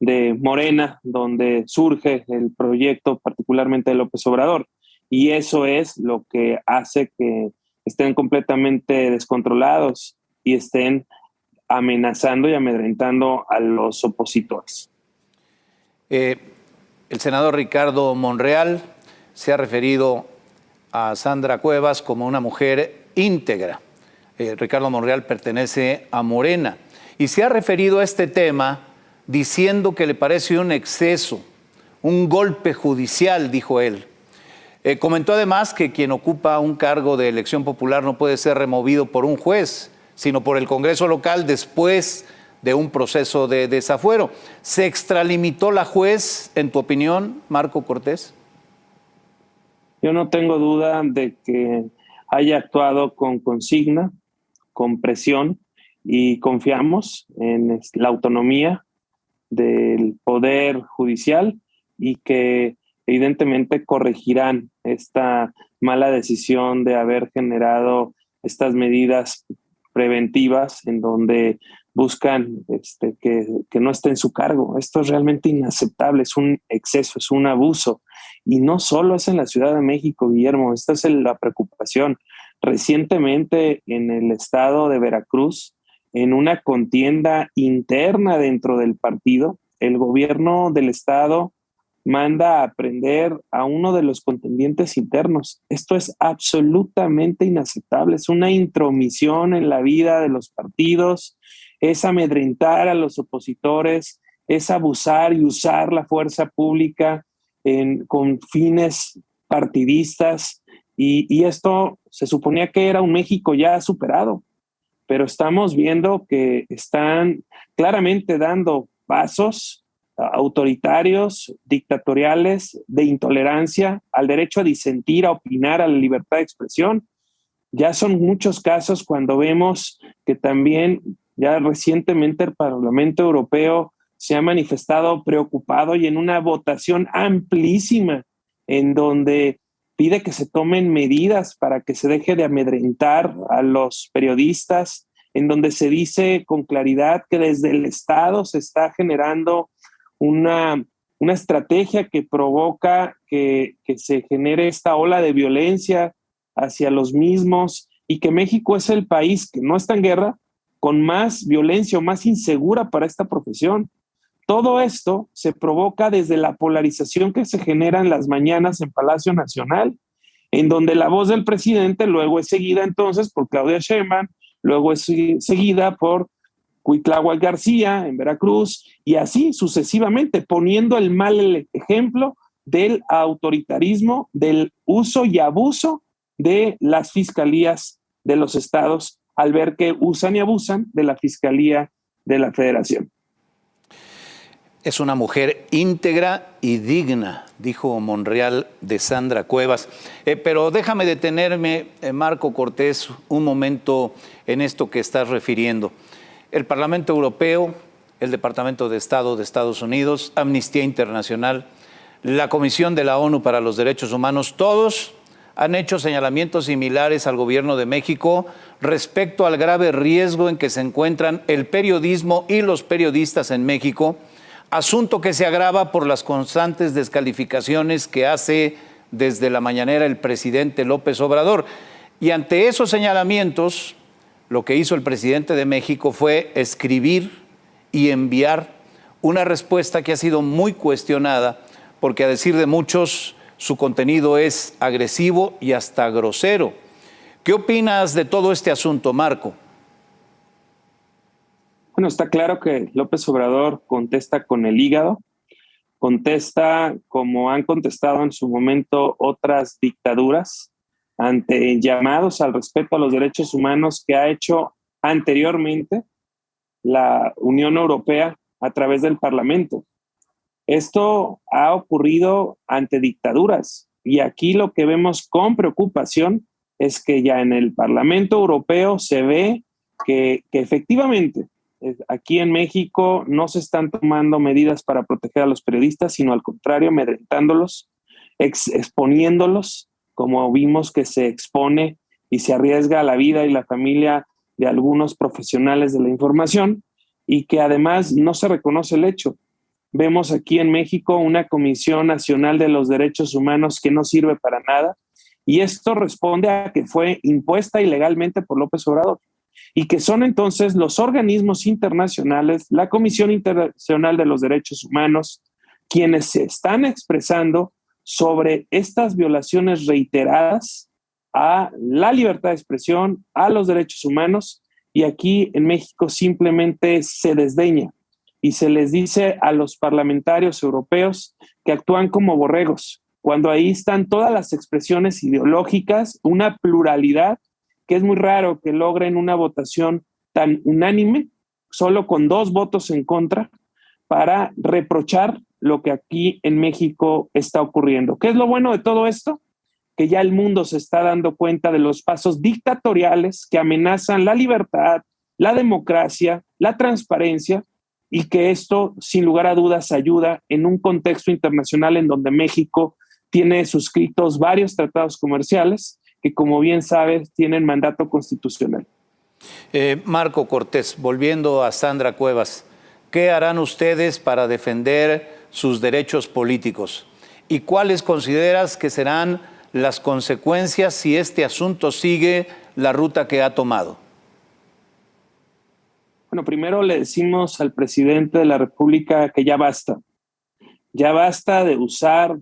de Morena, donde surge el proyecto particularmente de López Obrador. Y eso es lo que hace que estén completamente descontrolados y estén amenazando y amedrentando a los opositores. El senador Ricardo Monreal se ha referido a Sandra Cuevas como una mujer íntegra. Ricardo Monreal pertenece a Morena y se ha referido a este tema diciendo que le parece un exceso, un golpe judicial, dijo él. Comentó además que quien ocupa un cargo de elección popular no puede ser removido por un juez, sino por el Congreso local después de un proceso de desafuero. ¿Se extralimitó la juez, en tu opinión, Marco Cortés? Yo no tengo duda de que haya actuado con consigna, con presión, y confiamos en la autonomía del Poder Judicial y que evidentemente corregirán esta mala decisión de haber generado estas medidas preventivas en donde buscan que no esté en su cargo. Esto es realmente inaceptable, es un exceso, es un abuso. Y no solo es en la Ciudad de México, Guillermo, esta es la preocupación. Recientemente en el estado de Veracruz, en una contienda interna dentro del partido, el gobierno del estado manda a prender a uno de los contendientes internos. Esto es absolutamente inaceptable, es una intromisión en la vida de los partidos, es amedrentar a los opositores, es abusar y usar la fuerza pública con fines partidistas, y esto se suponía que era un México ya superado, pero estamos viendo que están claramente dando pasos autoritarios, dictatoriales, de intolerancia al derecho a disentir, a opinar, a la libertad de expresión. Ya son muchos casos cuando vemos que también ya recientemente el Parlamento Europeo se ha manifestado preocupado y en una votación amplísima en donde pide que se tomen medidas para que se deje de amedrentar a los periodistas, en donde se dice con claridad que desde el Estado se está generando una estrategia que provoca que se genere esta ola de violencia hacia los mismos, y que México es el país que no está en guerra con más violencia o más insegura para esta profesión. Todo esto se provoca desde la polarización que se genera en las mañanas en Palacio Nacional, en donde la voz del presidente luego es seguida entonces por Claudia Sheinbaum, luego es seguida por Cuitláhuac García en Veracruz, y así sucesivamente, poniendo el mal ejemplo del autoritarismo, del uso y abuso de las fiscalías de los estados al ver que usan y abusan de la Fiscalía de la Federación. Es una mujer íntegra y digna, dijo Monreal de Sandra Cuevas. Pero déjame detenerme, Marco Cortés, un momento en esto que estás refiriendo. El Parlamento Europeo, el Departamento de Estado de Estados Unidos, Amnistía Internacional, la Comisión de la ONU para los Derechos Humanos, todos han hecho señalamientos similares al gobierno de México respecto al grave riesgo en que se encuentran el periodismo y los periodistas en México, asunto que se agrava por las constantes descalificaciones que hace desde la mañanera el presidente López Obrador. Y ante esos señalamientos, lo que hizo el presidente de México fue escribir y enviar una respuesta que ha sido muy cuestionada, porque a decir de muchos, su contenido es agresivo y hasta grosero. ¿Qué opinas de todo este asunto, Marco? Bueno, está claro que López Obrador contesta con el hígado, contesta como han contestado en su momento otras dictaduras, ante llamados al respeto a los derechos humanos que ha hecho anteriormente la Unión Europea a través del Parlamento. Esto ha ocurrido ante dictaduras, y aquí lo que vemos con preocupación es que ya en el Parlamento Europeo se ve que efectivamente aquí en México no se están tomando medidas para proteger a los periodistas, sino al contrario, amedrentándolos, exponiéndolos, como vimos que se expone y se arriesga la vida y la familia de algunos profesionales de la información, y que además no se reconoce el hecho. Vemos aquí en México una Comisión Nacional de los Derechos Humanos que no sirve para nada, y esto responde a que fue impuesta ilegalmente por López Obrador, y que son entonces los organismos internacionales, la Comisión Internacional de los Derechos Humanos, quienes se están expresando sobre estas violaciones reiteradas a la libertad de expresión, a los derechos humanos, y aquí en México simplemente se desdeña y se les dice a los parlamentarios europeos que actúan como borregos, cuando ahí están todas las expresiones ideológicas, una pluralidad que es muy raro que logren una votación tan unánime, solo con 2 votos en contra, para reprochar lo que aquí en México está ocurriendo. ¿Qué es lo bueno de todo esto? Que ya el mundo se está dando cuenta de los pasos dictatoriales que amenazan la libertad, la democracia, la transparencia, y que esto, sin lugar a dudas, ayuda en un contexto internacional en donde México tiene suscritos varios tratados comerciales que, como bien sabes, tienen mandato constitucional. Marco Cortés, volviendo a Sandra Cuevas, ¿qué harán ustedes para defender sus derechos políticos? ¿Y cuáles consideras que serán las consecuencias si este asunto sigue la ruta que ha tomado? Bueno, primero le decimos al presidente de la República que ya basta. Ya basta de usar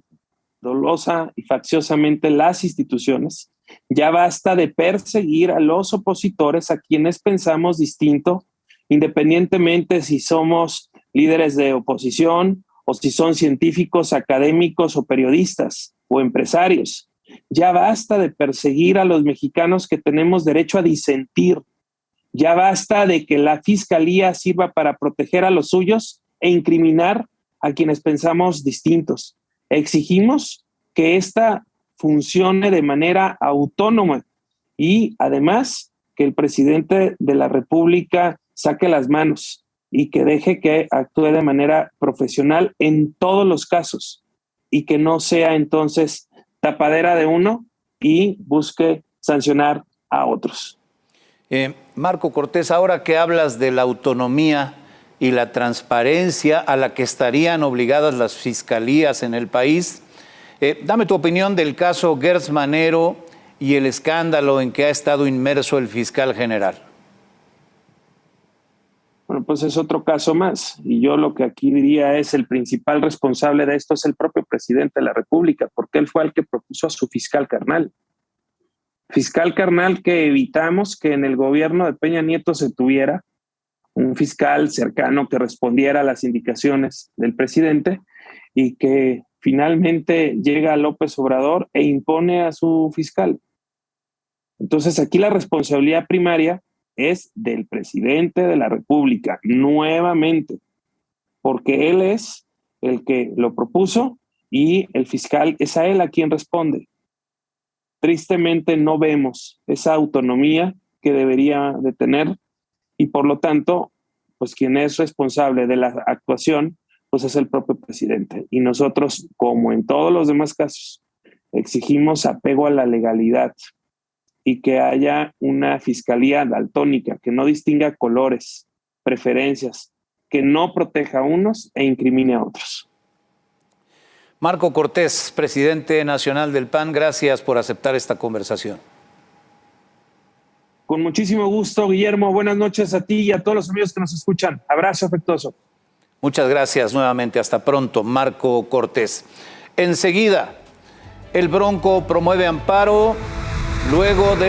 dolosa y facciosamente las instituciones. Ya basta de perseguir a los opositores, a quienes pensamos distinto, independientemente si somos líderes de oposición o si son científicos, académicos o periodistas o empresarios. Ya basta de perseguir a los mexicanos que tenemos derecho a disentir. Ya basta de que la fiscalía sirva para proteger a los suyos e incriminar a quienes pensamos distintos. Exigimos que esta funcione de manera autónoma y además que el presidente de la República saque las manos y que deje que actúe de manera profesional en todos los casos y que no sea entonces tapadera de uno y busque sancionar a otros. Marco Cortés, ahora que hablas de la autonomía y la transparencia a la que estarían obligadas las fiscalías en el país, dame tu opinión del caso Gertz Manero y el escándalo en que ha estado inmerso el fiscal general. Bueno, pues es otro caso más. Y yo lo que aquí diría es el principal responsable de esto es el propio presidente de la República, porque él fue el que propuso a su fiscal carnal. Fiscal carnal que evitamos que en el gobierno de Peña Nieto se tuviera un fiscal cercano que respondiera a las indicaciones del presidente y que finalmente llega López Obrador e impone a su fiscal. Entonces aquí la responsabilidad primaria es del presidente de la República, nuevamente, porque él es el que lo propuso y el fiscal es a él a quien responde. Tristemente no vemos esa autonomía que debería de tener y por lo tanto, pues quien es responsable de la actuación, pues es el propio presidente. Y nosotros, como en todos los demás casos, exigimos apego a la legalidad y que haya una fiscalía daltónica, que no distinga colores, preferencias, que no proteja a unos e incrimine a otros. Marco Cortés, presidente nacional del PAN, gracias por aceptar esta conversación. Con muchísimo gusto, Guillermo. Buenas noches a ti y a todos los amigos que nos escuchan. Abrazo afectuoso. Muchas gracias nuevamente. Hasta pronto, Marco Cortés. Enseguida, el Bronco promueve amparo luego de